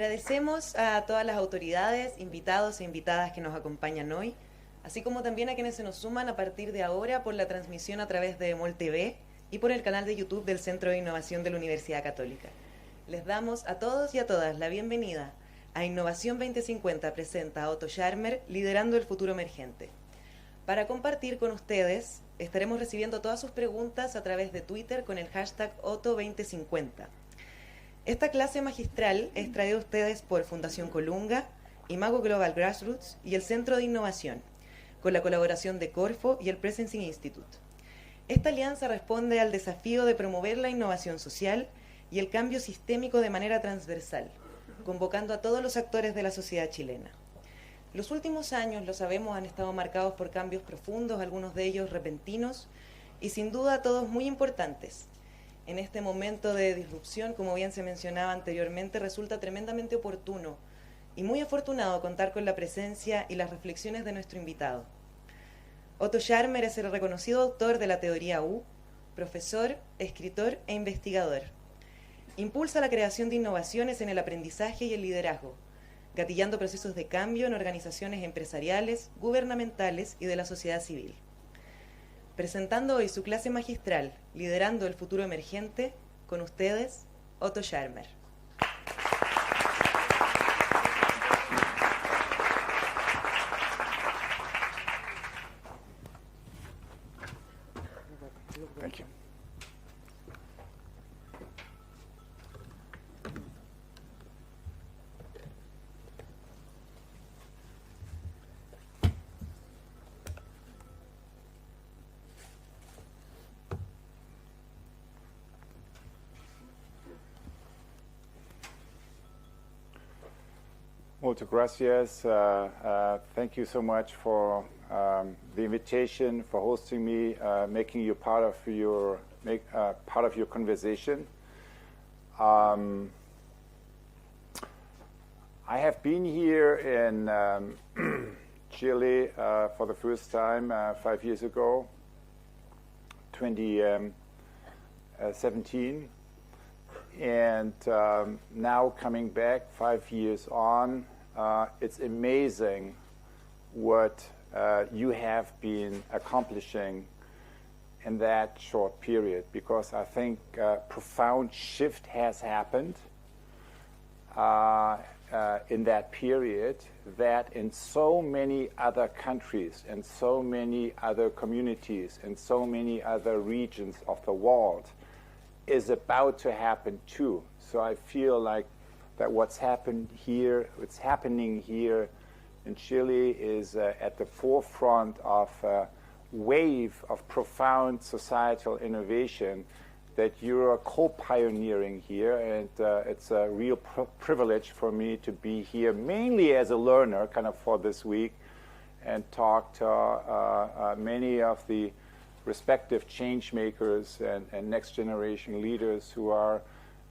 Agradecemos a todas las autoridades, invitados e invitadas que nos acompañan hoy, así como también a quienes se nos suman a partir de ahora por la transmisión a través de MOL TV y por el canal de YouTube del Centro de Innovación de la Universidad Católica. Les damos a todos y a todas la bienvenida a Innovación 2050 presenta a Otto Scharmer, Liderando el futuro emergente. Para compartir con ustedes, estaremos recibiendo todas sus preguntas a través de Twitter con el hashtag Otto2050. Esta clase magistral es traída a ustedes por Fundación Colunga, Imago Global Grassroots y el Centro de Innovación, con la colaboración de Corfo y el Presencing Institute. Esta alianza responde al desafío de promover la innovación social y el cambio sistémico de manera transversal, convocando a todos los actores de la sociedad chilena. Los últimos años, lo sabemos, han estado marcados por cambios profundos, algunos de ellos repentinos, y sin duda todos muy importantes. En este momento de disrupción, como bien se mencionaba anteriormente, resulta tremendamente oportuno y muy afortunado contar con la presencia y las reflexiones de nuestro invitado. Otto Scharmer es el reconocido autor de la teoría U, profesor, escritor e investigador. Impulsa la creación de innovaciones en el aprendizaje y el liderazgo, gatillando procesos de cambio en organizaciones empresariales, gubernamentales y de la sociedad civil. Presentando hoy su clase magistral, Liderando el futuro emergente, con ustedes, Otto Scharmer. Thank you. Muchas gracias. Thank you so much for the invitation, for hosting me, making you part of your conversation. I have been here in Chile for the first time 5 years ago, 2017. And now coming back 5 years on, it's amazing what you have been accomplishing in that short period, because I think a profound shift has happened in that period that in so many other countries and so many other communities and so many other regions of the world is about to happen too. So I feel like that what's happening here in Chile is at the forefront of a wave of profound societal innovation that you're co-pioneering here, and it's a real privilege for me to be here, mainly as a learner, kind of for this week, and talk to many of the respective change makers and next generation leaders who are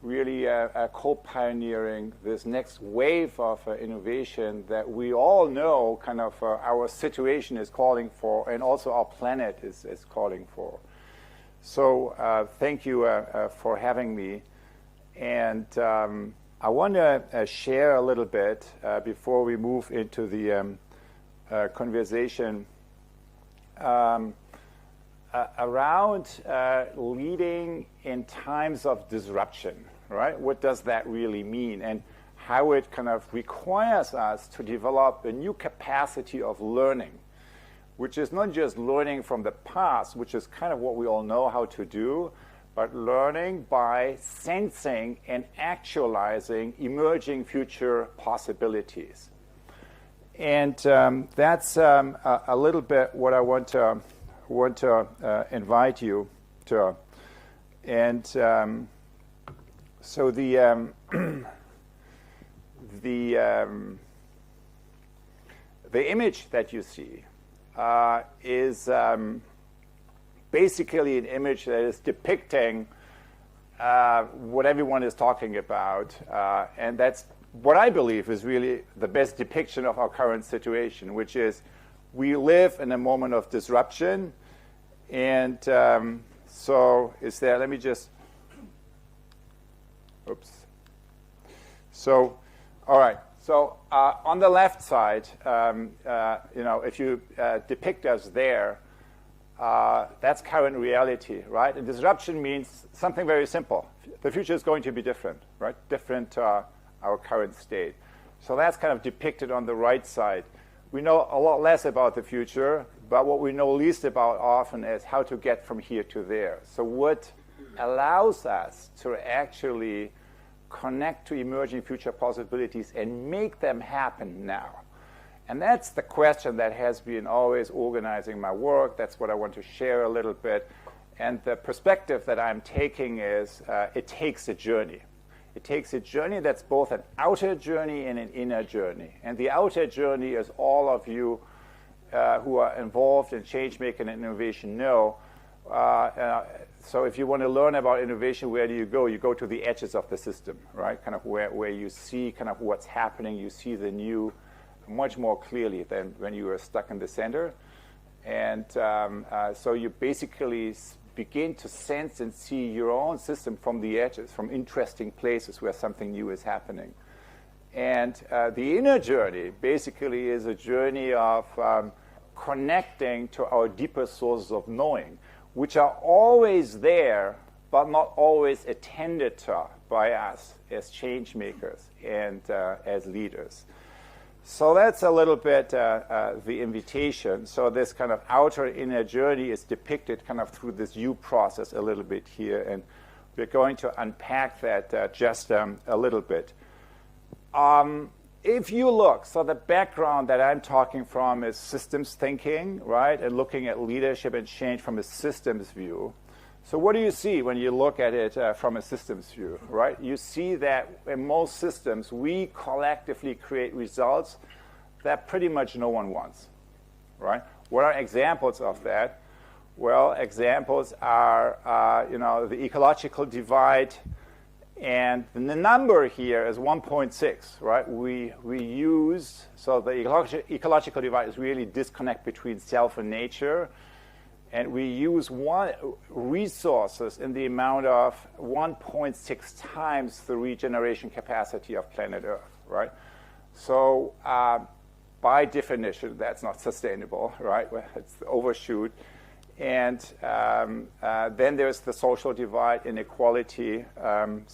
really co-pioneering this next wave of innovation that we all know kind of our situation is calling for, and also our planet is calling for. So thank you for having me. And I want to share a little bit before we move into the conversation around leading in times of disruption, right? What does that really mean? And how it kind of requires us to develop a new capacity of learning, which is not just learning from the past, which is kind of what we all know how to do, but learning by sensing and actualizing emerging future possibilities. And that's a little bit what I want to invite you to. And so the image that you see is basically an image that is depicting what everyone is talking about, and that's what I believe is really the best depiction of our current situation, which is we live in a moment of disruption. And so is there, let me just, oops. So All right. So on the left side, if you depict us there, that's current reality, right? And disruption means something very simple. The future is going to be different, right? Different to our current state. So that's kind of depicted on the right side. We know a lot less about the future, but what we know least about often is how to get from here to there. So what allows us to actually connect to emerging future possibilities and make them happen now? And that's the question that has been always organizing my work. That's what I want to share a little bit. And the perspective that I'm taking is it takes a journey. It takes a journey that's both an outer journey and an inner journey. And the outer journey, as all of you who are involved in change making and innovation know. So if you want to learn about innovation, where do you go? You go to the edges of the system, right? Kind of where you see kind of what's happening. You see the new much more clearly than when you were stuck in the center. And so you basically begin to sense and see your own system from the edges, from interesting places where something new is happening. And the inner journey basically is a journey of connecting to our deeper sources of knowing, which are always there, but not always attended to by us as change makers and as leaders. So that's a little bit the invitation. So this kind of outer inner journey is depicted kind of through this U process a little bit here, and we're going to unpack that just a little bit. If you look, so the background that I'm talking from is systems thinking, right, and looking at leadership and change from a systems view. So what do you see when you look at it from a systems view, right? You see that in most systems, we collectively create results that pretty much no one wants, right? What are examples of that? Well, examples are, the ecological divide, and the number here is 1.6, right? We use, so the ecological divide is really disconnect between self and nature. And we use resources in the amount of 1.6 times the regeneration capacity of planet Earth, right? So by definition, that's not sustainable, right? It's the overshoot. And then there's the social divide, inequality. That's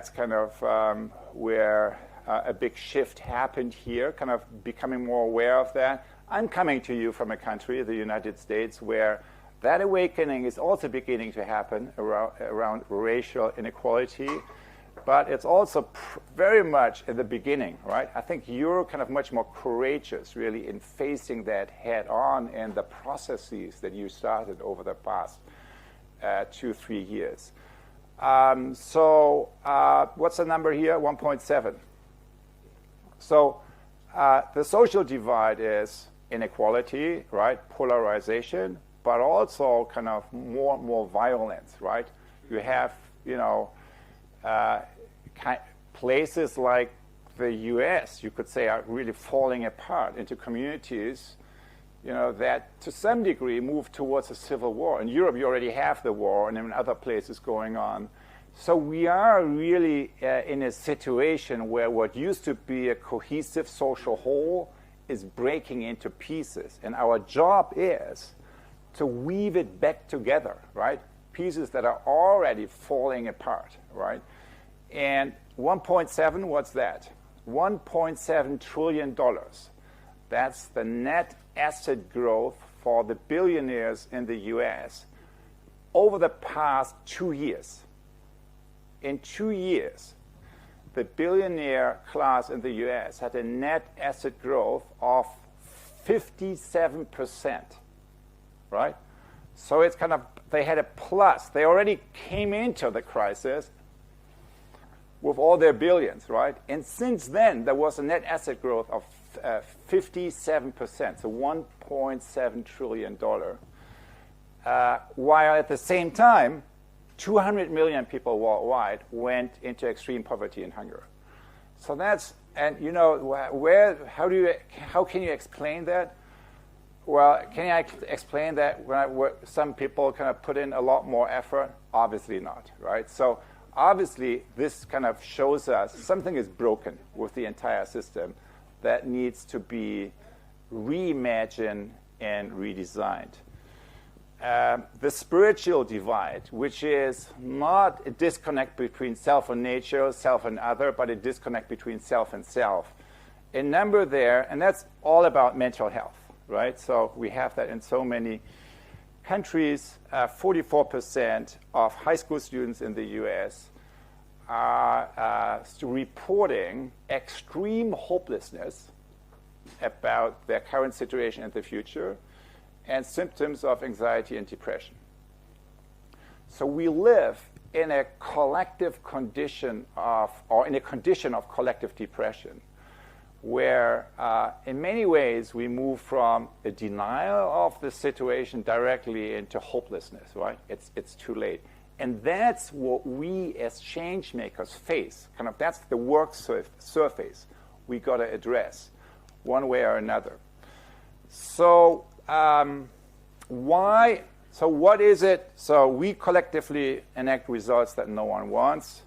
kind of where a big shift happened here, kind of becoming more aware of that. I'm coming to you from a country, the United States, where that awakening is also beginning to happen around racial inequality, but it's also very much at the beginning, right? I think you're kind of much more courageous, really, in facing that head on and the processes that you started over the past 2-3 years. What's the number here? 1.7. So the social divide is inequality, right? Polarization, but also kind of more and more violence, right? You have, places like the U.S., you could say, are really falling apart into communities, that to some degree move towards a civil war. In Europe, you already have the war, and in other places going on. So we are really in a situation where what used to be a cohesive social whole is breaking into pieces. And our job is to weave it back together, right? Pieces that are already falling apart, right? And 1.7, what's that? $1.7 trillion. That's the net asset growth for the billionaires in the U.S. over the past 2 years. In 2 years, the billionaire class in the U.S. had a net asset growth of 57%, right? So it's kind of, they had a plus. They already came into the crisis with all their billions, right? And since then, there was a net asset growth of 57%, so $1.7 trillion. While at the same time, 200 million people worldwide went into extreme poverty and hunger. So that's, and how can you explain that? Well, can I explain that when some people kind of put in a lot more effort? Obviously not, right? So obviously, this kind of shows us something is broken with the entire system that needs to be reimagined and redesigned. The spiritual divide, which is not a disconnect between self and nature, self and other, but a disconnect between self and self. A number there, and that's all about mental health, right? So we have that in so many countries. 44% of high school students in the US are reporting extreme hopelessness about their current situation and the future, and symptoms of anxiety and depression. So we live in a collective condition of, or in a condition of collective depression, where in many ways we move from a denial of the situation directly into hopelessness, right? It's too late. And that's what we as change makers face. Kind of that's the work surface we got to address one way or another. So why? So what is it? So we collectively enact results that no one wants.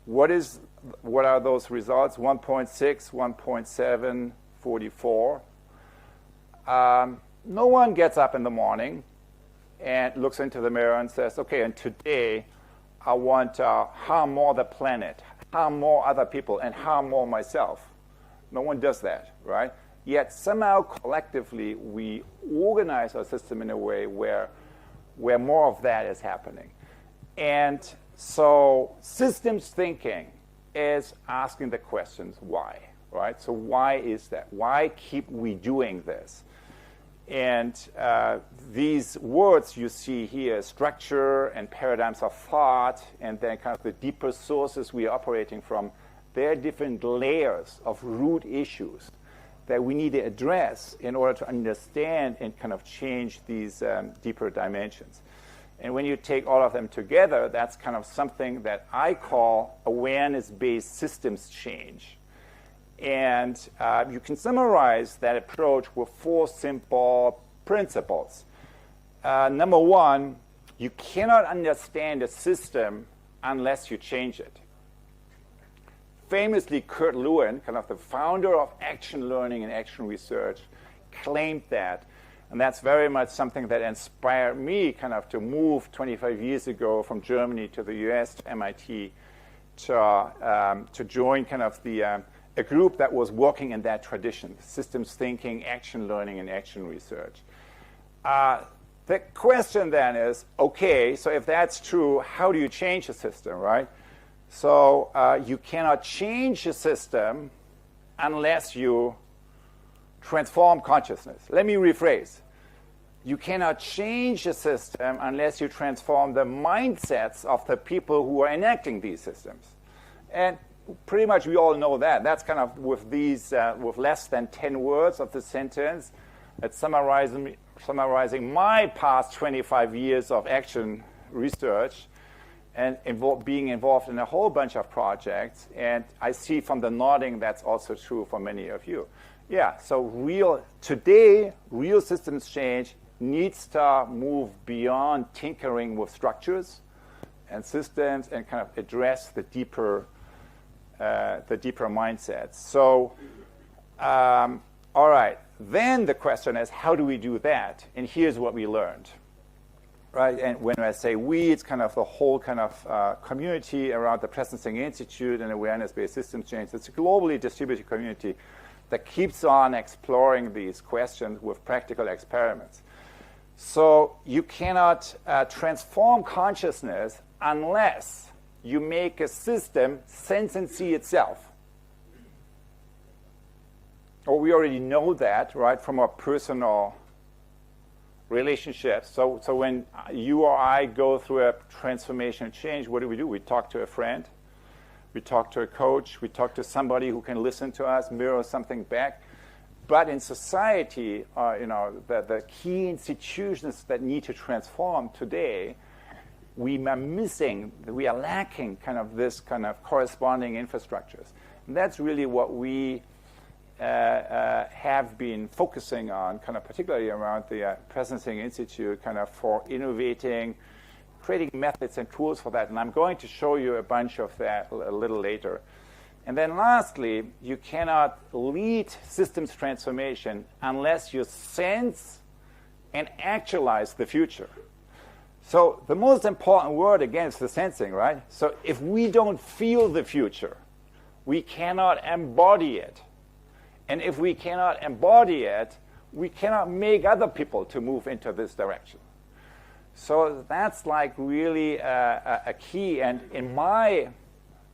What are those results? 1.6, 1.7, 44. No one gets up in the morning and looks into the mirror and says, okay, and today I want to harm more the planet, harm more other people, and harm more myself. No one does that, right? Yet somehow collectively we organize our system in a way where more of that is happening. And so systems thinking is asking the questions why, right? So why is that? Why keep we doing this? And these words you see here, structure and paradigms of thought, and then kind of the deeper sources we are operating from, they're different layers of root issues that we need to address in order to understand and kind of change these deeper dimensions. And when you take all of them together, that's kind of something that I call awareness-based systems change. And you can summarize that approach with 4 simple principles. Number 1, you cannot understand a system unless you change it. Famously, Kurt Lewin, kind of the founder of action learning and action research, claimed that. And that's very much something that inspired me kind of to move 25 years ago from Germany to the US, to MIT, to join kind of a group that was working in that tradition, systems thinking, action learning, and action research. The question then is, okay, so if that's true, how do you change a system, right? So you cannot change a system unless you transform consciousness. Let me rephrase. You cannot change a system unless you transform the mindsets of the people who are enacting these systems. And pretty much we all know that. That's kind of with these, with less than 10 words of the sentence, it's summarizing my past 25 years of action research and being involved in a whole bunch of projects. And I see from the nodding that's also true for many of you. Yeah, so today, real systems change needs to move beyond tinkering with structures and systems and kind of address the deeper mindsets. So, all right, then the question is, how do we do that? And here's what we learned, right? And when I say we, it's kind of the whole kind of community around the Presencing Institute and awareness-based systems change. It's a globally distributed community that keeps on exploring these questions with practical experiments. So you cannot transform consciousness unless you make a system sense and see itself. Or we already know that, right, from our personal relationships. So when you or I go through a transformational change, what do? We talk to a friend. We talk to a coach. We talk to somebody who can listen to us, mirror something back. But in society, the key institutions that need to transform today, we are lacking kind of this kind of corresponding infrastructures. And that's really what we have been focusing on, kind of particularly around the Presencing Institute, kind of for innovating creating methods and tools for that. And I'm going to show you a bunch of that a little later. And then lastly, you cannot lead systems transformation unless you sense and actualize the future. So the most important word, again, is the sensing, right? So if we don't feel the future, we cannot embody it. And if we cannot embody it, we cannot make other people to move into this direction. So that's like really a key. And in my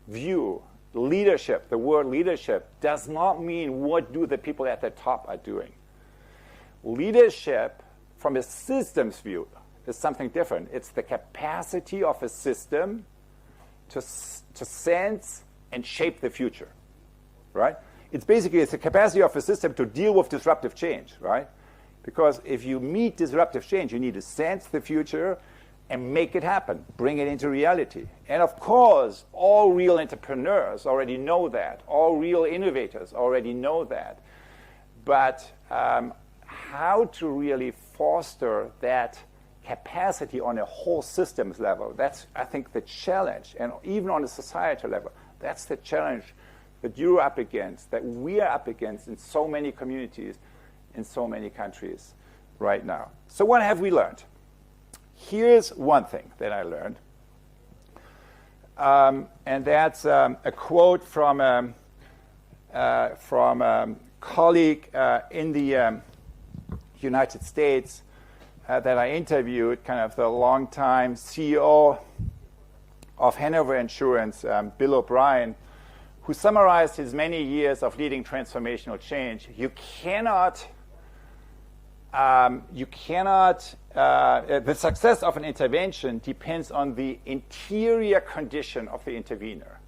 view, leadership, the word leadership, does not mean what do the people at the top are doing. Leadership, from a systems view, is something different. It's the capacity of a system to sense and shape the future, right? It's the capacity of a system to deal with disruptive change, right? Because if you meet disruptive change, you need to sense the future and make it happen, bring it into reality. And of course, all real entrepreneurs already know that. All real innovators already know that. But how to really foster that capacity on a whole systems level, that's, I think, the challenge. And even on a societal level, that's the challenge that you're up against, that we are up against in so many communities, in so many countries right now. So what have we learned? Here's one thing that I learned. And that's a quote from a colleague in the United States that I interviewed, kind of the longtime CEO of Hanover Insurance, Bill O'Brien, who summarized his many years of leading transformational change. The success of an intervention depends on the interior condition of the intervener.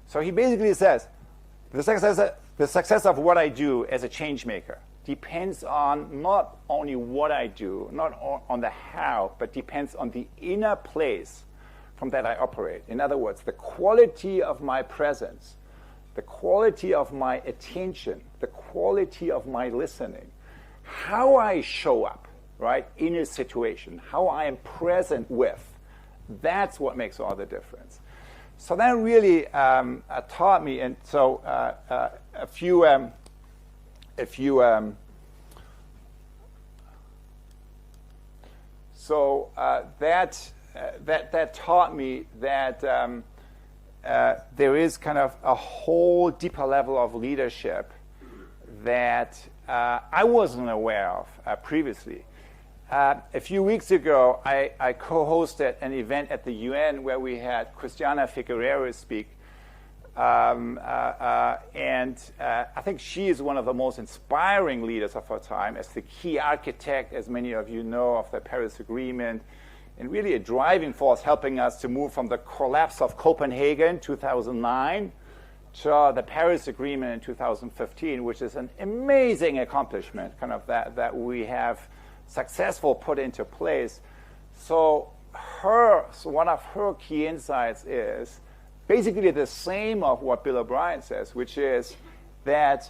So he basically says, the success of what I do as a change maker depends on not only what I do, not on the how, but depends on the inner place from that I operate. In other words, the quality of my presence, the quality of my attention, the quality of my listening, how I show up, right, in a situation, how I am present with, that's what makes all the difference. So that really taught me, and so that taught me that there is kind of a whole deeper level of leadership that I wasn't aware of previously. A few weeks ago, I co-hosted an event at the UN where we had Christiana Figueroa speak. And I think she is one of the most inspiring leaders of our time as the key architect, as many of you know, of the Paris Agreement, and really a driving force helping us to move from the collapse of Copenhagen 2009 to the Paris Agreement in 2015, which is an amazing accomplishment, kind of that we have successful put into place. So one of her key insights is basically the same of what Bill O'Brien says, which is that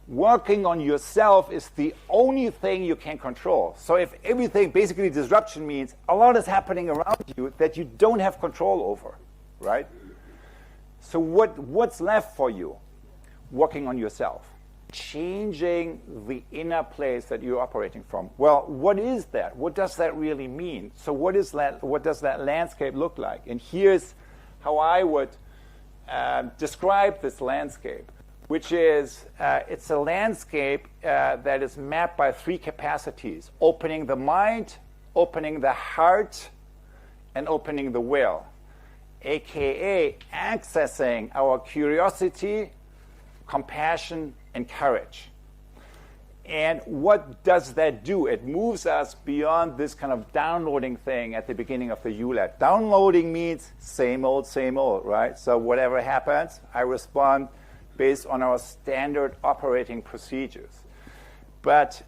working on yourself is the only thing you can control. So if everything, basically disruption means a lot is happening around you that you don't have control over, right? So what's left for you? Working on yourself. Changing the inner place that you're operating from. Well, what is that? What does that really mean? So what does that landscape look like? And here's how I would describe this landscape, which is it's a landscape that is mapped by three capacities: opening the mind, opening the heart, and opening the will, aka accessing our curiosity, compassion, and courage. And what does that do? It moves us beyond this kind of downloading thing at the beginning of the ULAT. Downloading means same old, right? So whatever happens, I respond based on our standard operating procedures. But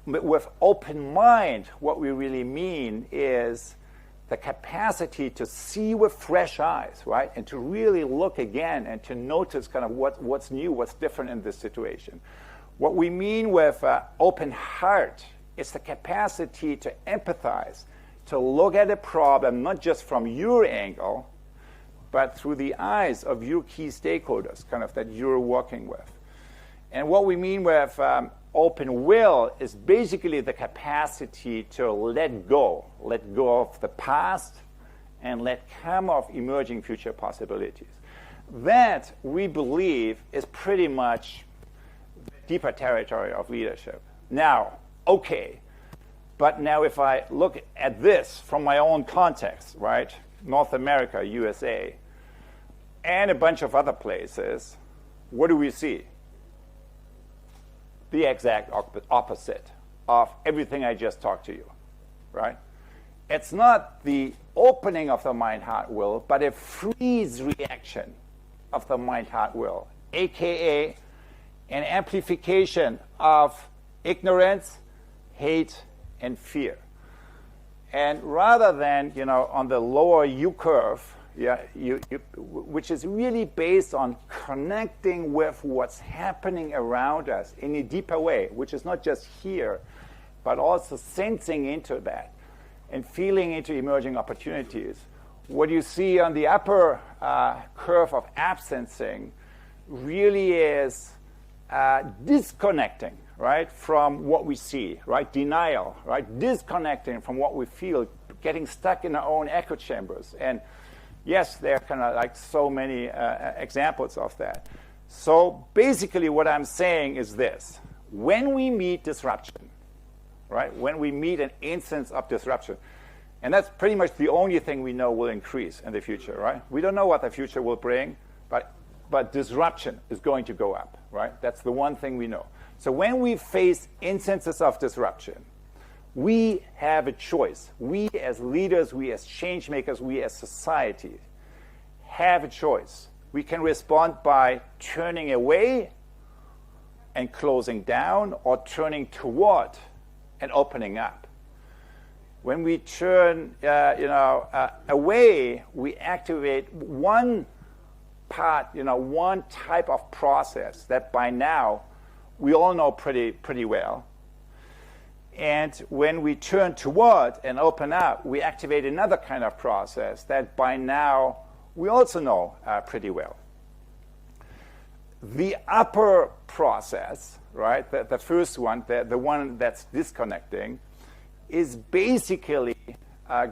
with open mind, what we really mean is the capacity to see with fresh eyes, right? And to really look again and to notice kind of what's new, what's different in this situation. What we mean with open heart is the capacity to empathize, to look at a problem not just from your angle, but through the eyes of your key stakeholders, kind of that you're working with. And what we mean with open will is basically the capacity to let go of the past and let come of emerging future possibilities. That, we believe, is pretty much the deeper territory of leadership. Now, okay, but now if I look at this from my own context, right, North America, USA, and a bunch of other places, what do we see? The exact opposite of everything I just talked to you, right? It's not the opening of the mind, heart, will, but a freeze reaction of the mind, heart, will, aka an amplification of ignorance, hate, and fear. And rather than, on the lower U curve, which is really based on connecting with what's happening around us in a deeper way, which is not just here, but also sensing into that and feeling into emerging opportunities. What you see on the upper curve of absencing really is disconnecting, right, from what we see, right, denial, right, disconnecting from what we feel, getting stuck in our own echo chambers. And yes, there are kind of like so many examples of that. So basically what I'm saying is this. When we meet disruption, right, when we meet an instance of disruption, and that's pretty much the only thing we know will increase in the future, right? We don't know what the future will bring, but disruption is going to go up, right? That's the one thing we know. So when we face instances of disruption, we have a choice. We as leaders, we as change makers, we as society have a choice. We can respond by turning away and closing down, or turning toward and opening up. When we turn away, we activate one part, one type of process that by now we all know pretty well. And when we turn toward and open up, we activate another kind of process that by now we also know pretty well. The upper process, right, the first one, the one that's disconnecting, is basically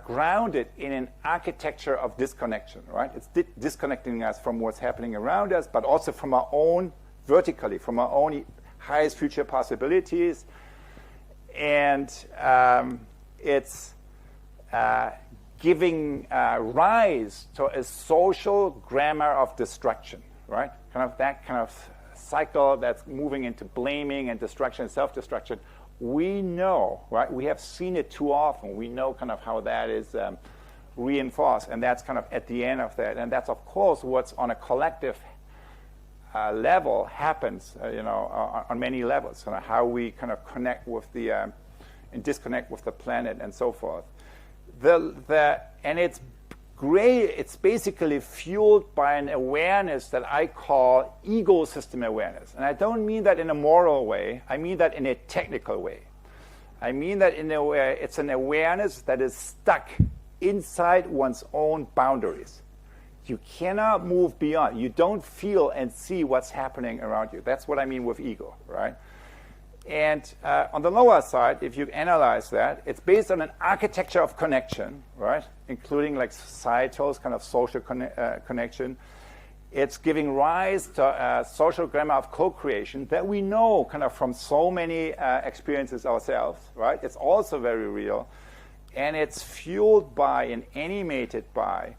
grounded in an architecture of disconnection, right? It's disconnecting us from what's happening around us, but also from our own, vertically, from our own highest future possibilities. And it's giving rise to a social grammar of destruction, right? Kind of that kind of cycle that's moving into blaming and destruction and self-destruction. We know, right? We have seen it too often. We know kind of how that is reinforced, and that's kind of at the end of that. And that's, of course, what's on a collective level happens, on many levels. Kind of how we kind of connect with the and disconnect with the planet and so forth. And it's great. It's basically fueled by an awareness that I call ecosystem awareness. And I don't mean that in a moral way. I mean that in a technical way. I mean that in a way it's an awareness that is stuck inside one's own boundaries. You cannot move beyond. You don't feel and see what's happening around you. That's what I mean with ego, right? And on the lower side, if you analyze that, it's based on an architecture of connection, right? Including like societal, kind of social connection. It's giving rise to a social grammar of co-creation that we know kind of from so many experiences ourselves, right? It's also very real. And it's fueled by and animated by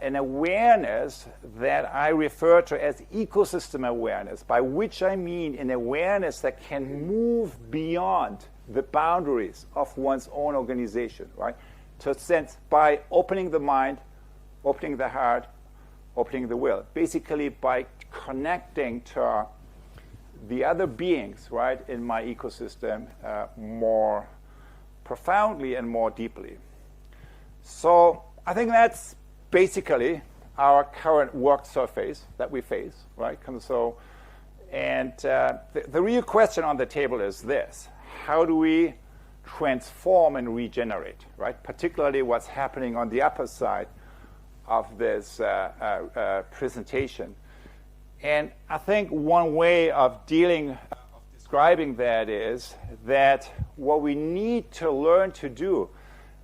an awareness that I refer to as ecosystem awareness, by which I mean an awareness that can move beyond the boundaries of one's own organization, right? To sense by opening the mind, opening the heart, opening the will, basically by connecting to the other beings, right, in my ecosystem more profoundly and more deeply. So I think that's basically our current work surface that we face, right? And the real question on the table is this: how do we transform and regenerate, right? Particularly what's happening on the upper side of this presentation. And I think one way of describing that is that what we need to learn to do,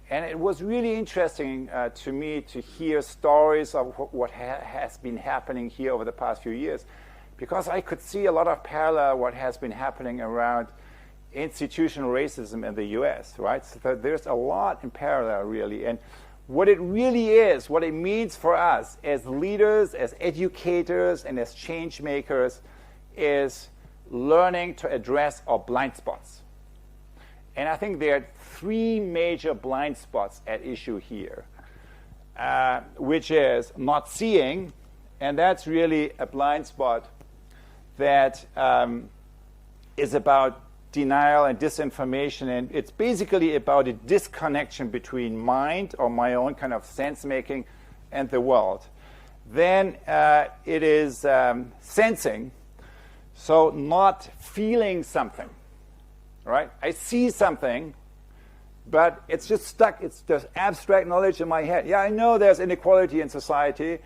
and it was really interesting to me to hear stories of what has been happening here over the past few years, because I could see a lot of parallel what has been happening around institutional racism in the US, right? So there's a lot in parallel, really. And what it really is, what it means for us as leaders, as educators, and as change makers is learning to address our blind spots. And I think there are three major blind spots at issue here, which is not seeing, and that's really a blind spot that is about denial and disinformation, and it's basically about a disconnection between mind or my own kind of sense-making and the world. Then it is sensing, so not feeling something, right? I see something, but it's just stuck. It's just abstract knowledge in my head. Yeah, I know there's inequality in society,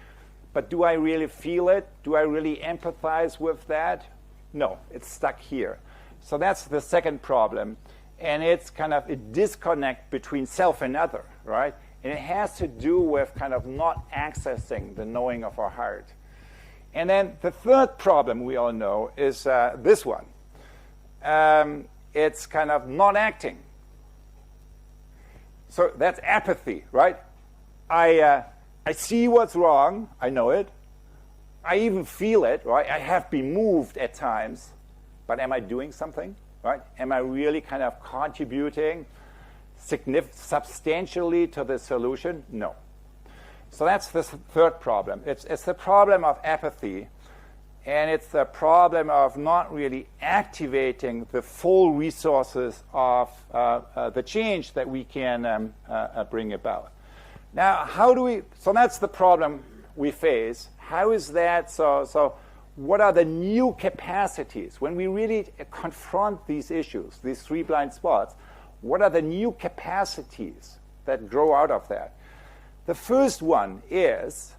but do I really feel it? Do I really empathize with that? No, it's stuck here. So that's the second problem. And it's kind of a disconnect between self and other, right? And it has to do with kind of not accessing the knowing of our heart. And then the third problem we all know is this one. It's kind of not acting. So that's apathy, right? I see what's wrong. I know it. I even feel it, right? I have been moved at times. But am I doing something, right? Am I really kind of contributing substantially to the solution? No. So that's the third problem. It's the problem of apathy, and it's the problem of not really activating the full resources of the change that we can bring about. Now, so that's the problem we face. How is that so what are the new capacities? When we really confront these issues, these three blind spots, what are the new capacities that grow out of that? The first one is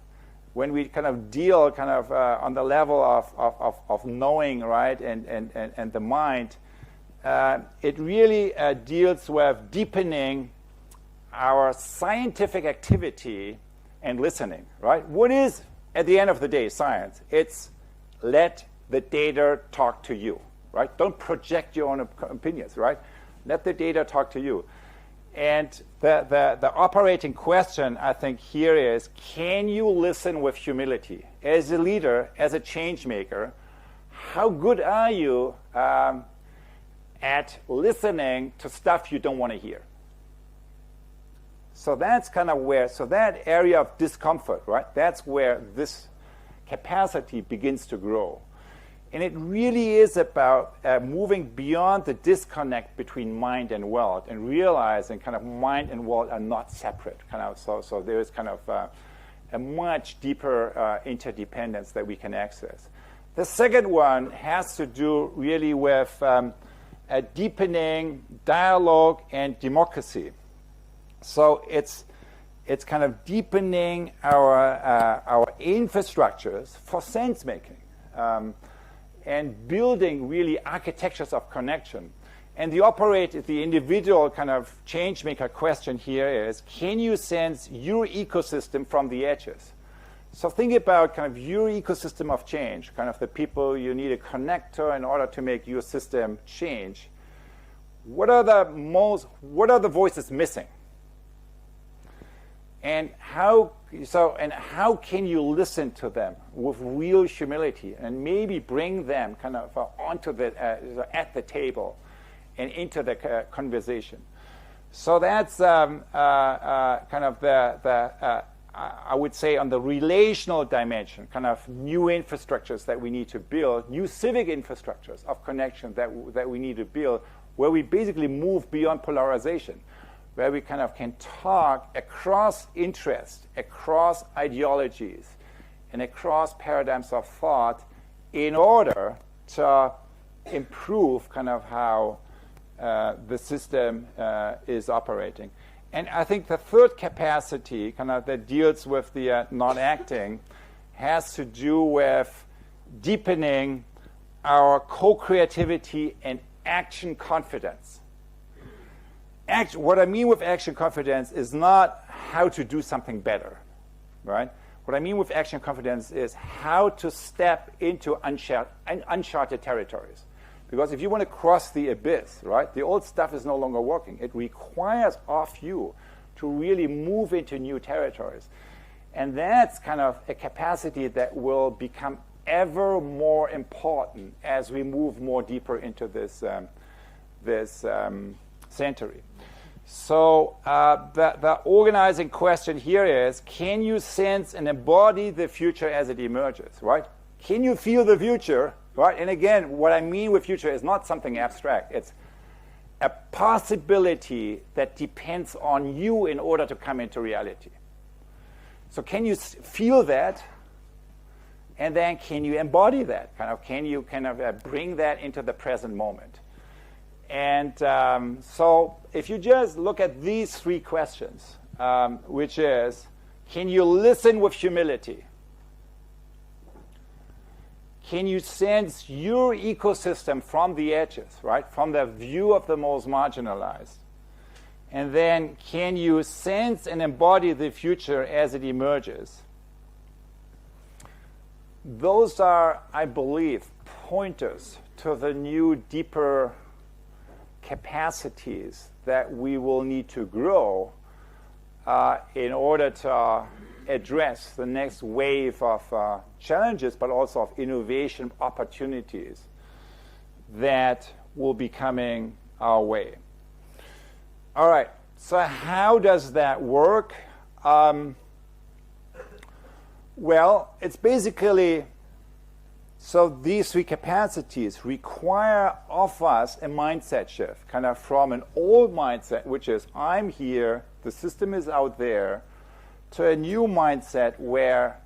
when we kind of deal kind of on the level of knowing, right, and the mind, it really deals with deepening our scientific activity and listening, right? What is, at the end of the day, science? It's let the data talk to you, right? Don't project your own opinions, right? Let the data talk to you. And the operating question, I think, here is, can you listen with humility? As a leader, as a change maker, how good are you at listening to stuff you don't want to hear? So that's kind of where, so that area of discomfort, right? That's where this capacity begins to grow. And it really is about moving beyond the disconnect between mind and world and realizing kind of mind and world are not separate. Kind of, so there is kind of a much deeper interdependence that we can access. The second one has to do really with a deepening dialogue and democracy. So it's kind of deepening our infrastructures for sense making. And building really architectures of connection. And the individual kind of change maker question here is, can you sense your ecosystem from the edges? So think about kind of your ecosystem of change, kind of the people you need to connect to in order to make your system change. What are the voices missing? And how can you listen to them with real humility and maybe bring them kind of onto at the table and into the conversation? So that's kind of I would say on the relational dimension, kind of new infrastructures that we need to build, new civic infrastructures of connection that we need to build, where we basically move beyond polarization, where we kind of can talk across interests, across ideologies, and across paradigms of thought in order to improve kind of how the system is operating. And I think the third capacity kind of that deals with the not acting has to do with deepening our co-creativity and action confidence. What I mean with action confidence is not how to do something better, right? What I mean with action confidence is how to step into uncharted territories. Because if you want to cross the abyss, right, the old stuff is no longer working. It requires of you to really move into new territories. And that's kind of a capacity that will become ever more important as we move more deeper into this century. So the organizing question here is, can you sense and embody the future as it emerges, right? Can you feel the future, right? And again, what I mean with future is not something abstract. It's a possibility that depends on you in order to come into reality. So can you feel that? And then can you embody that? Can you bring that into the present moment? And so if you just look at these three questions, which is, can you listen with humility? Can you sense your ecosystem from the edges, right? From the view of the most marginalized? And then can you sense and embody the future as it emerges? Those are, I believe, pointers to the new, deeper capacities that we will need to grow in order to address the next wave of challenges, but also of innovation opportunities that will be coming our way. All right, so how does that work? Well, it's basically, so these three capacities require of us a mindset shift, kind of from an old mindset, which is I'm here, the system is out there, to a new mindset where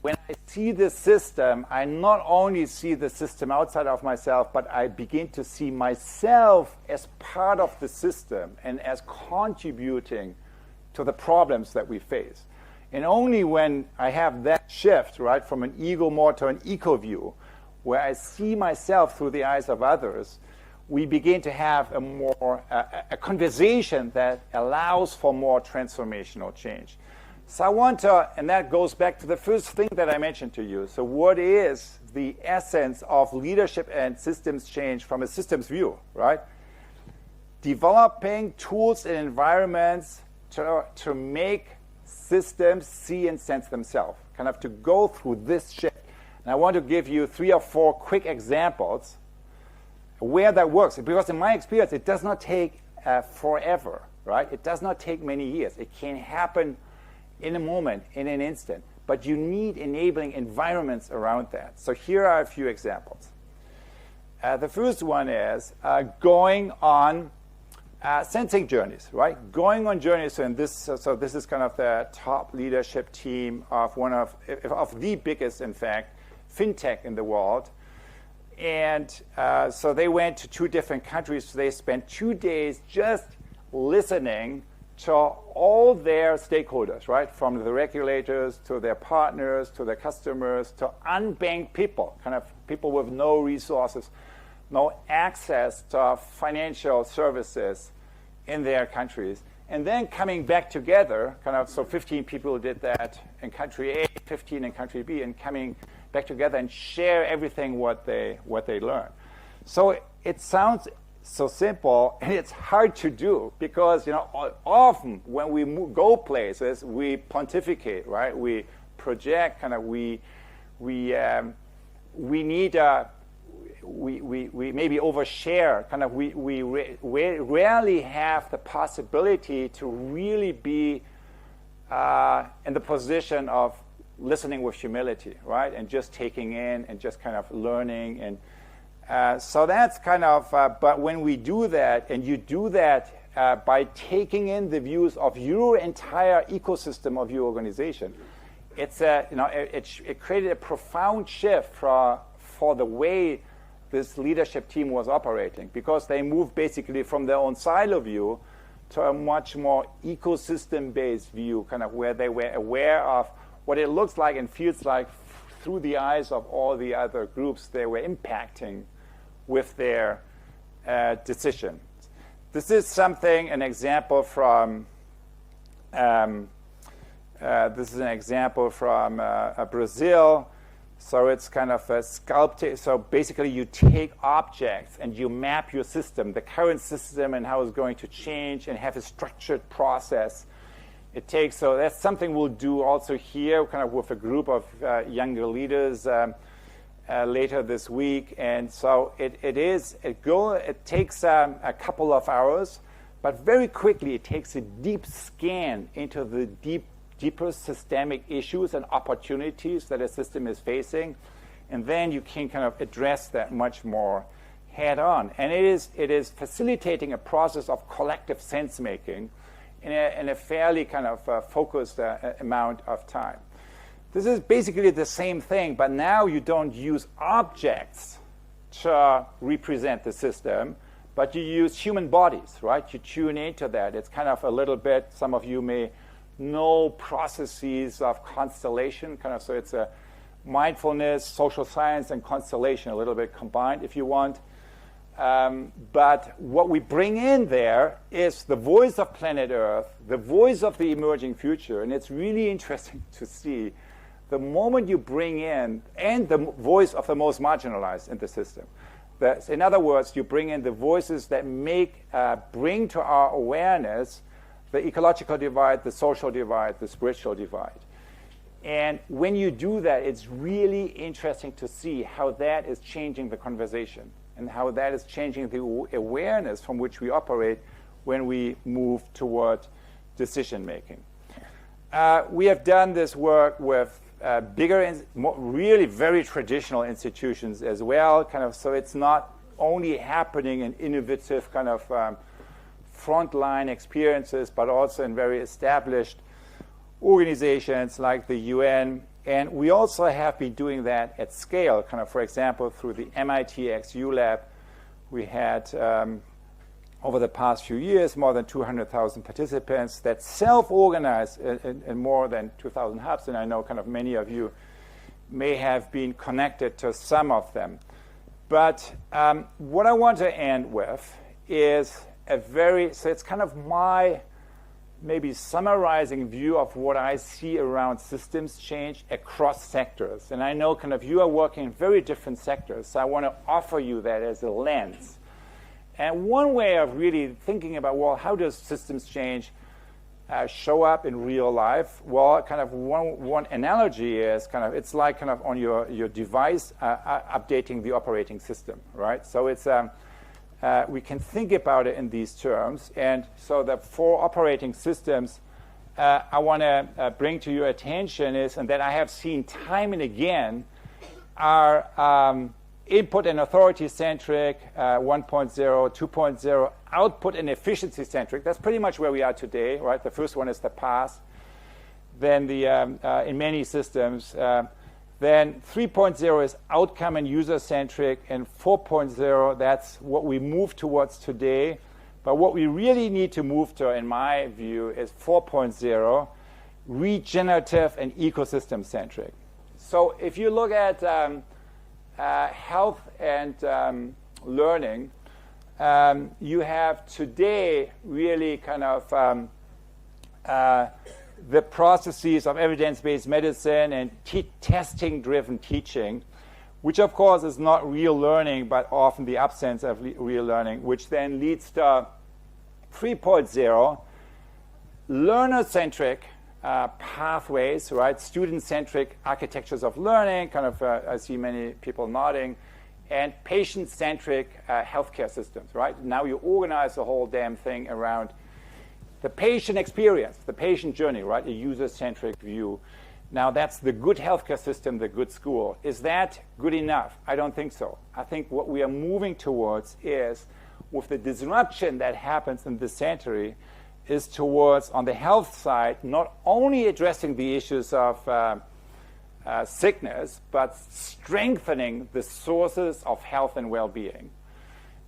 when I see the system, I not only see the system outside of myself, but I begin to see myself as part of the system and as contributing to the problems that we face. And only when I have that shift, right, from an ego more to an eco view, where I see myself through the eyes of others, we begin to have a conversation that allows for more transformational change. So I want to, and that goes back to the first thing that I mentioned to you. So what is the essence of leadership and systems change from a systems view, right? Developing tools and environments to make systems see and sense themselves, kind of to go through this shift. And I want to give you 3 or 4 quick examples where that works. Because in my experience, it does not take forever, right? It does not take many years. It can happen in a moment, in an instant. But you need enabling environments around that. So here are a few examples. The first one is going on sensing journeys, right? Going on journeys, and this is kind of the top leadership team of one of the biggest, in fact, fintech in the world. And so they went to 2 different countries. So they spent 2 days just listening to all their stakeholders, right? From the regulators to their partners to their customers to unbanked people, kind of people with no resources, no access to financial services in their countries. And then coming back together, kind of, so 15 people did that in country A, 15 in country B, and coming back together and share everything what they learned. So it sounds so simple, and it's hard to do because, often when we go places, we pontificate, right? We project, kind of, we need we maybe overshare, kind of, we rarely have the possibility to really be in the position of listening with humility, right? And just taking in and just kind of learning. And so that's kind of, but when we do that, and you do that by taking in the views of your entire ecosystem of your organization, it's it created a profound shift for the way this leadership team was operating, because they moved basically from their own silo view to a much more ecosystem-based view, kind of where they were aware of what it looks like and feels like through the eyes of all the other groups they were impacting with their decisions. This is something, an example from Brazil. So it's kind of a sculpting. So basically you take objects and you map your system, the current system, and how it's going to change, and have a structured process. It takes, so that's something we'll do also here, kind of with a group of younger leaders later this week. And so it takes a couple of hours, but very quickly it takes a deep scan into the deeper systemic issues and opportunities that a system is facing, and then you can kind of address that much more head on. And it is facilitating a process of collective sense making in a fairly kind of focused amount of time. This is basically the same thing, but now you don't use objects to represent the system, but you use human bodies, right? You tune into that. It's kind of a little bit, some of you may know processes of constellation, kind of, so it's a mindfulness, social science, and constellation a little bit combined if you want. But what we bring in there is the voice of planet Earth, the voice of the emerging future, and it's really interesting to see the moment you bring in, and the voice of the most marginalized in the system. In other words, you bring in the voices that bring to our awareness the ecological divide, the social divide, the spiritual divide. And when you do that, it's really interesting to see how that is changing the conversation and how that is changing the awareness from which we operate when we move toward decision making. We have done this work with bigger, really very traditional institutions as well, kind of, so it's not only happening in innovative kind of frontline experiences, but also in very established organizations like the UN. And we also have been doing that at scale, kind of, for example, through the MIT XU Lab. We had, over the past few years, more than 200,000 participants that self-organize in more than 2,000 hubs. And I know kind of many of you may have been connected to some of them. But what I want to end with is so it's kind of my maybe summarizing view of what I see around systems change across sectors. And I know kind of you are working in very different sectors, so I want to offer you that as a lens. And one way of really thinking about, well, how does systems change show up in real life? Well, kind of one analogy is kind of, it's like kind of on your device updating the operating system, right? So it's we can think about it in these terms. And so the 4 operating systems I want to bring to your attention is, and that I have seen time and again, are input and authority-centric, 1.0, 2.0, output and efficiency-centric. That's pretty much where we are today, right? The first one is the past. Then in many systems, then 3.0 is outcome and user-centric, and 4.0, that's what we move towards today. But what we really need to move to, in my view, is 4.0, regenerative and ecosystem-centric. So if you look at health and learning, you have today really kind of the processes of evidence-based medicine and testing-driven teaching, which of course is not real learning, but often the absence of real learning, which then leads to 3.0, learner-centric pathways, right? Student-centric architectures of learning, kind of, I see many people nodding, and patient-centric healthcare systems, right? Now you organize the whole damn thing around the patient experience, the patient journey, right? A user-centric view. Now that's the good healthcare system, the good school. Is that good enough? I don't think so. I think what we are moving towards is, with the disruption that happens in this century, is towards, on the health side, not only addressing the issues of sickness, but strengthening the sources of health and well-being.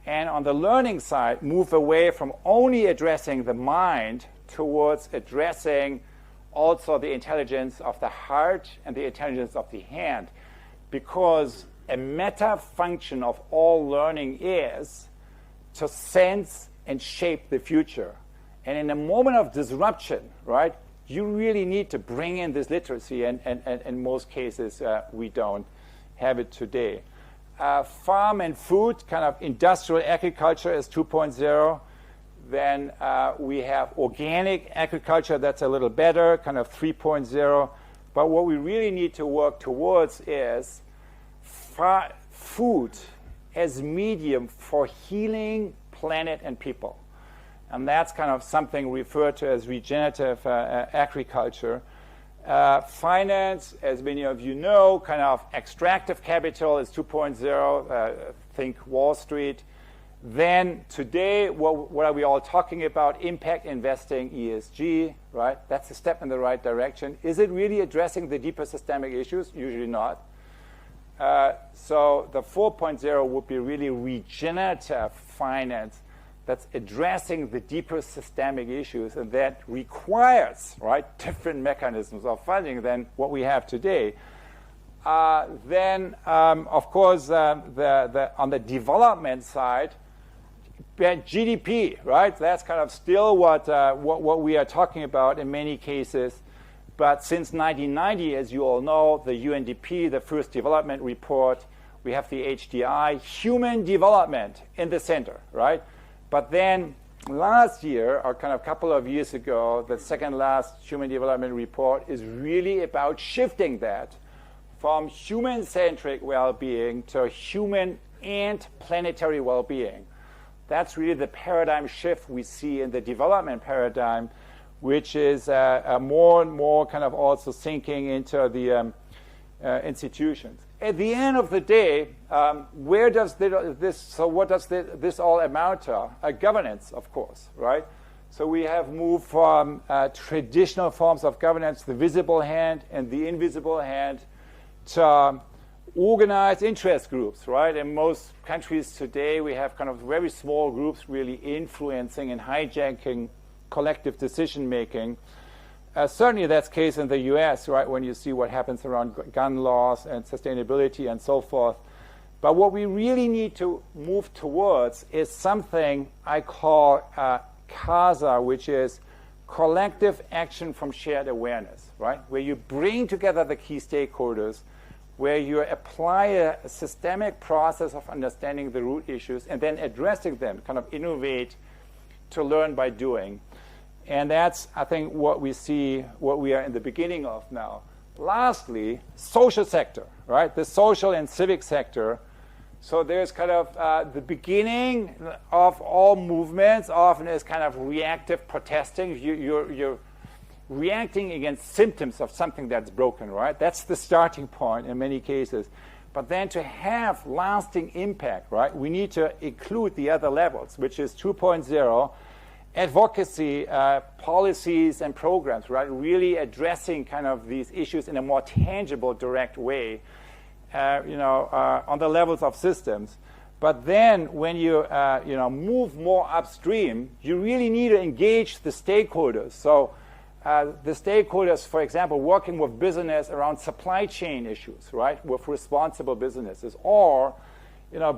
And on the learning side, move away from only addressing the mind towards addressing also the intelligence of the heart and the intelligence of the hand, because a meta function of all learning is to sense and shape the future. And in a moment of disruption, right, you really need to bring in this literacy, and in most cases, we don't have it today. Farm and food, kind of industrial agriculture is 2.0. Then we have organic agriculture, that's a little better, kind of 3.0. But what we really need to work towards is food as medium for healing planet and people. And that's kind of something referred to as regenerative agriculture. Finance, as many of you know, kind of extractive capital is 2.0, think Wall Street. Then today, what are we all talking about? Impact investing, ESG, right? That's a step in the right direction. Is it really addressing the deeper systemic issues? Usually not. So the 4.0 would be really regenerative finance that's addressing the deeper systemic issues, and that requires, right, different mechanisms of funding than what we have today. Then, of course, on the development side, GDP, right? That's kind of still what we are talking about in many cases. But since 1990, as you all know, the UNDP, the first development report, we have the HDI, human development in the center, right? But then last year, or kind of a couple of years ago, the second last human development report is really about shifting that from human-centric well-being to human and planetary well-being. That's really the paradigm shift we see in the development paradigm, which is more and more kind of also sinking into the institutions. At the end of the day, where does this? So what does this all amount to? Governance, of course, right? So we have moved from traditional forms of governance, the visible hand and the invisible hand, to organized interest groups, right? In most countries today, we have kind of very small groups really influencing and hijacking collective decision-making. Certainly that's the case in the US, right, when you see what happens around gun laws and sustainability and so forth. But what we really need to move towards is something I call CASA, which is collective action from shared awareness, right, where you bring together the key stakeholders, where you apply a systemic process of understanding the root issues and then addressing them, kind of innovate to learn by doing. And that's, I think, what we see, what we are in the beginning of now. Lastly, social sector, right? The social and civic sector. So there's kind of the beginning of all movements often is kind of reactive protesting. You're reacting against symptoms of something that's broken, right? That's the starting point in many cases. But then to have lasting impact, right, we need to include the other levels, which is 2.0, advocacy, policies and programs, right, really addressing kind of these issues in a more tangible, direct way, on the levels of systems. But then when you, move more upstream, you really need to engage the stakeholders. So the stakeholders, for example, working with business around supply chain issues, right, with responsible businesses, or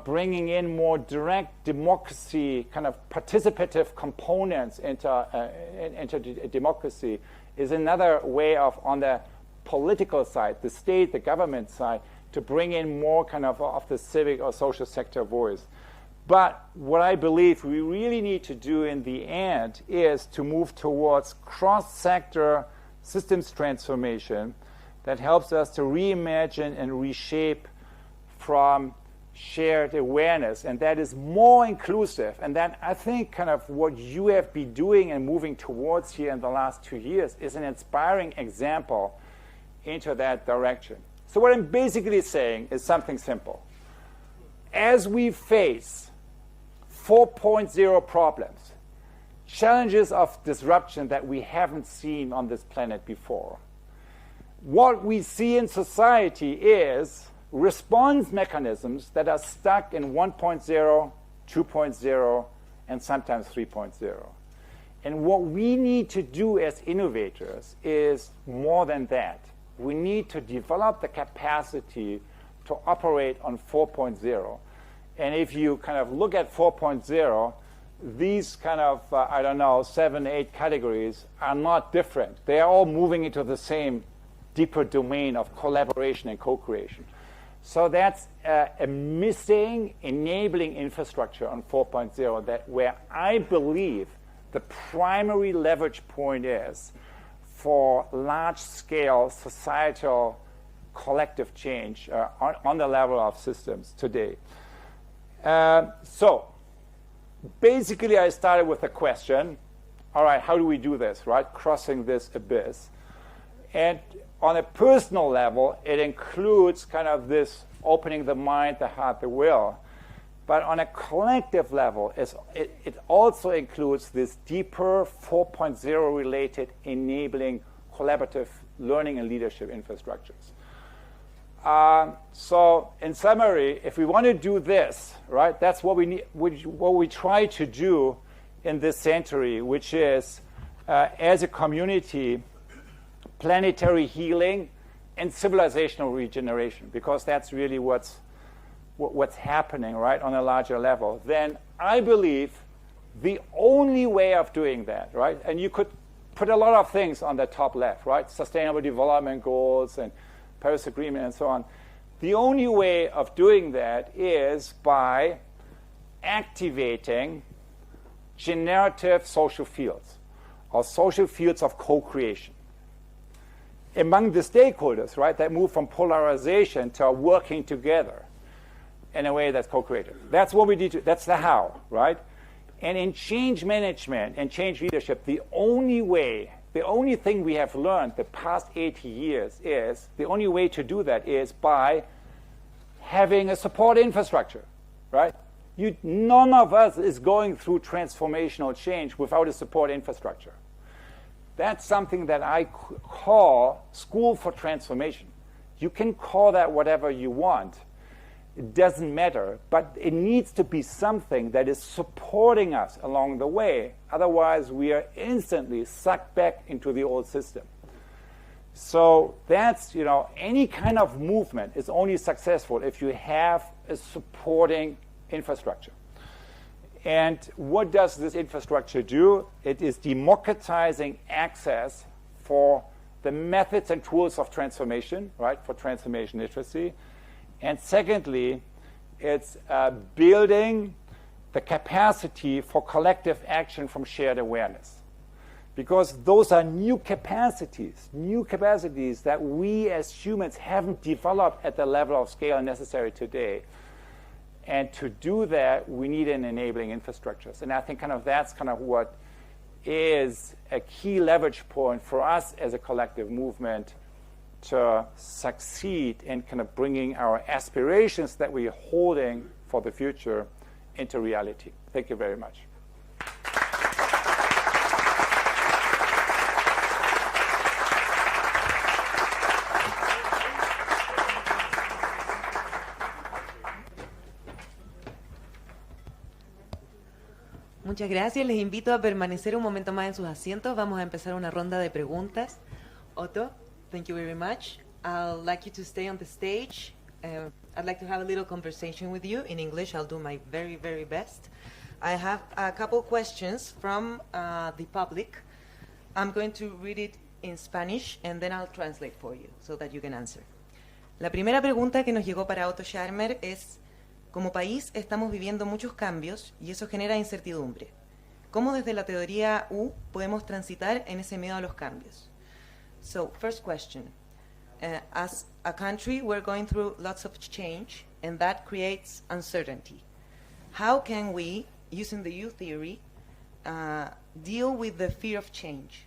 bringing in more direct democracy, kind of participative components into democracy is another way of, on the political side, the state, the government side, to bring in more kind of the civic or social sector voice. But what I believe we really need to do in the end is to move towards cross-sector systems transformation that helps us to reimagine and reshape from shared awareness, and that is more inclusive. And that, I think, kind of what you have been doing and moving towards here in the last 2 years is an inspiring example into that direction. So what I'm basically saying is something simple. As we face 4.0 problems, challenges of disruption that we haven't seen on this planet before, what we see in society is response mechanisms that are stuck in 1.0, 2.0, and sometimes 3.0. And what we need to do as innovators is more than that. We need to develop the capacity to operate on 4.0. And if you kind of look at 4.0, these kind of, 7, 8 categories are not different. They are all moving into the same deeper domain of collaboration and co-creation. So that's a missing enabling infrastructure on 4.0 that where I believe the primary leverage point is for large-scale societal collective change on the level of systems today. So basically, I started with a question. All right, how do we do this, right? Crossing this abyss. And on a personal level, it includes kind of this opening the mind, the heart, the will. But on a collective level, it also includes this deeper 4.0 related enabling collaborative learning and leadership infrastructures. So in summary, if we want to do this, right, that's what we need, what we try to do in this century, which is, as a community, planetary healing and civilizational regeneration, because that's really what's happening, right, on a larger level. Then I believe the only way of doing that, right, and you could put a lot of things on the top left, right, Sustainable Development Goals and Paris Agreement and so on. The only way of doing that is by activating generative social fields, or social fields of co-creation among the stakeholders, right, that move from polarization to working together in a way that's co-creative. That's what we need to, that's the how, right? And in change management and change leadership, the only way, the only thing we have learned the past 80 years is, the only way to do that is by having a support infrastructure, right? None of us is going through transformational change without a support infrastructure. That's something that I call school for transformation. You can call that whatever you want. It doesn't matter, but it needs to be something that is supporting us along the way. Otherwise, we are instantly sucked back into the old system. So that's, any kind of movement is only successful if you have a supporting infrastructure. And what does this infrastructure do? It is democratizing access for the methods and tools of transformation, right, for transformation literacy. And secondly, it's building the capacity for collective action from shared awareness. Because those are new capacities that we as humans haven't developed at the level of scale necessary today. And to do that, we need an enabling infrastructures. And I think that's what is a key leverage point for us as a collective movement to succeed in bringing our aspirations that we're holding for the future into reality. Thank you very much. Muchas gracias. Les invito a permanecer un momento más en sus asientos. Vamos a empezar una ronda de preguntas. Otto, thank you very much. I'd like you to stay on the stage. I'd like to have a little conversation with you in English. I'll do my very, very best. I have a couple questions from the public. I'm going to read it in Spanish and then I'll translate for you so that you can answer. La primera pregunta que nos llegó para Otto Scharmer es: como país estamos viviendo muchos cambios y eso genera incertidumbre. ¿Cómo desde la teoría U podemos transitar en ese miedo a los cambios? So, first question. As a country, we're going through lots of change and that creates uncertainty. How can we, using the U theory, deal with the fear of change?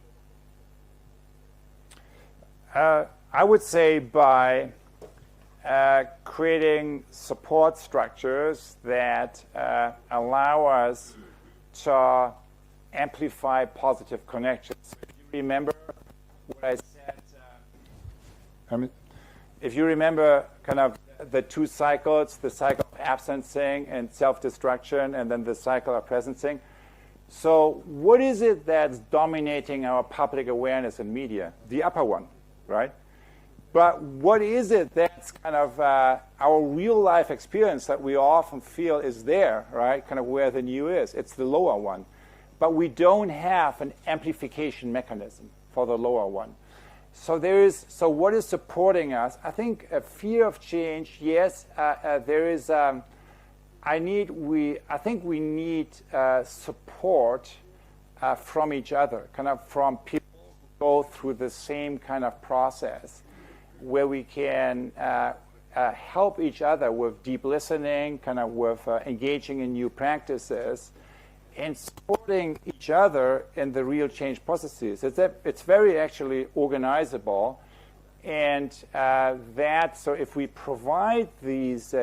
I would say by creating support structures that allow us to amplify positive connections. So if you remember what I said I mean, if you remember kind of the two cycles, the cycle of absencing and self-destruction, and then the cycle of presencing. So what is it that's dominating our public awareness and media? The upper one, right? But what is it that's kind of our real life experience that we often feel is there, right? Kind of where the new is. It's the lower one. But we don't have an amplification mechanism for the lower one. So what is supporting us? I think a fear of change, yes, there is, I think we need support from each other, kind of from people who go through the same kind of process, where we can help each other with deep listening, kind of with engaging in new practices, and supporting each other in the real change processes. It's very actually organizable, and so if we provide these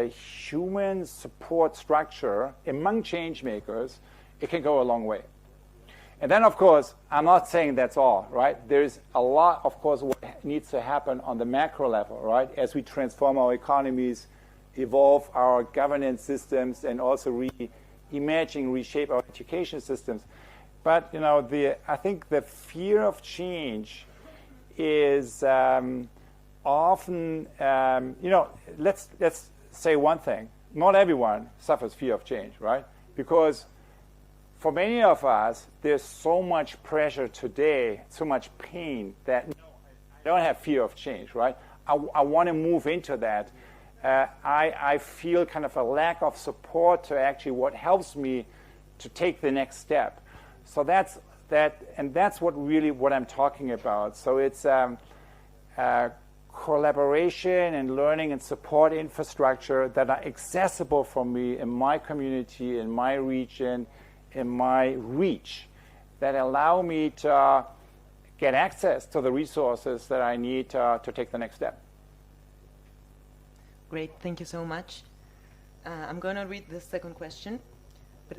human support structure among change makers, it can go a long way. And then, of course, I'm not saying that's all, right? There's a lot, of course, what needs to happen on the macro level, right? As we transform our economies, evolve our governance systems, and also reimagine, reshape our education systems. But, you know, I think the fear of change is often, you know, let's say one thing. Not everyone suffers fear of change, right? Because for many of us, there's so much pressure today, so much pain that no, I don't have fear of change, right? I want to move into that. I feel kind of a lack of support to actually what helps me to take the next step. So that's what I'm talking about. So it's collaboration and learning and support infrastructure that are accessible for me in my community, in my region, in my reach, that allow me to get access to the resources that I need to take the next step. Great, thank you so much. I'm going to read the second question.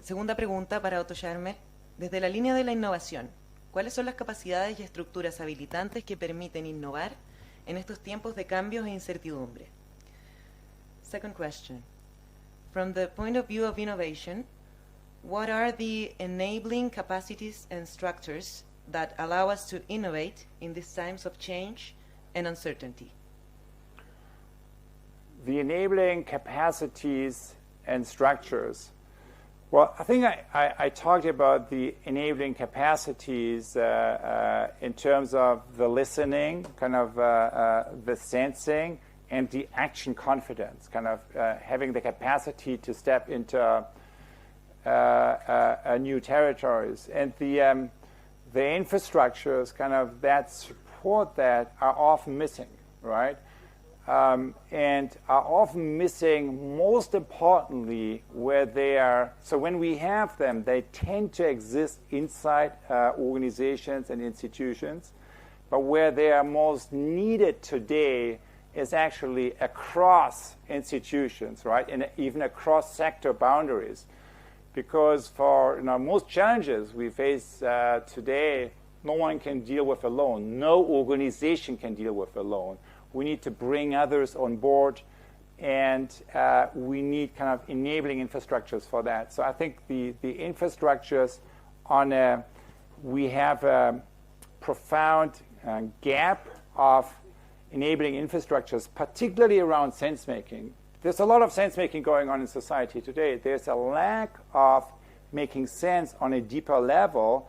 Segunda pregunta para Otto Scharmer. Desde la línea de la innovación, ¿cuáles son las capacidades y estructuras habilitantes que permiten innovar en estos tiempos de cambios e incertidumbre? Second question. From the point of view of innovation, what are the enabling capacities and structures that allow us to innovate in these times of change and uncertainty? The enabling capacities and structures. Well, I think I talked about the enabling capacities in terms of the listening, kind of the sensing, and the action confidence, kind of having the capacity to step into new territories. And the infrastructures kind of that support that are often missing, right? And are often missing, most importantly, where they are. So when we have them, they tend to exist inside organizations and institutions. But where they are most needed today is actually across institutions, right? And even across sector boundaries. Because for most challenges we face today, no one can deal with alone. No organization can deal with alone. We need to bring others on board, and we need kind of enabling infrastructures for that. So I think the infrastructures we have a profound gap of enabling infrastructures, particularly around sense-making. There's a lot of sense-making going on in society today. There's a lack of making sense on a deeper level,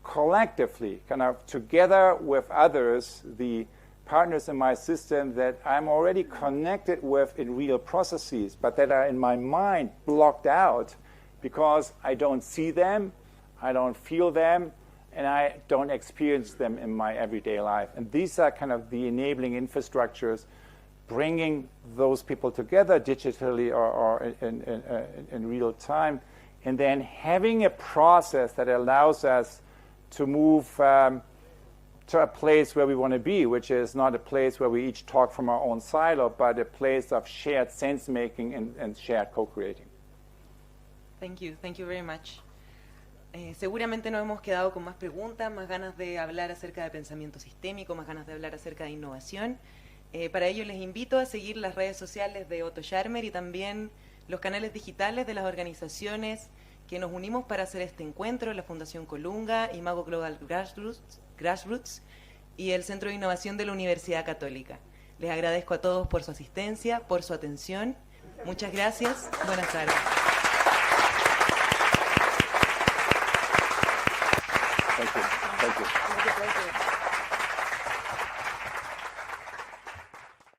collectively, kind of together with others, the partners in my system that I'm already connected with in real processes, but that are in my mind blocked out because I don't see them, I don't feel them, and I don't experience them in my everyday life. And these are kind of the enabling infrastructures, bringing those people together digitally or in real time, and then having a process that allows us to move to a place where we want to be, which is not a place where we each talk from our own silo, but a place of shared sense-making and shared co-creating. Thank you very much. Seguramente nos hemos quedado con más preguntas, más ganas de hablar acerca de pensamiento sistémico, más ganas de hablar acerca de innovación. Para ello les invito a seguir las redes sociales de Otto Scharmer y también los canales digitales de las organizaciones que nos unimos para hacer este encuentro, la Fundación Colunga, Imago Global Grassroots y el Centro de Innovación de la Universidad Católica. Les agradezco a todos por su asistencia, por su atención. Muchas gracias. Buenas tardes. Thank you. Thank you.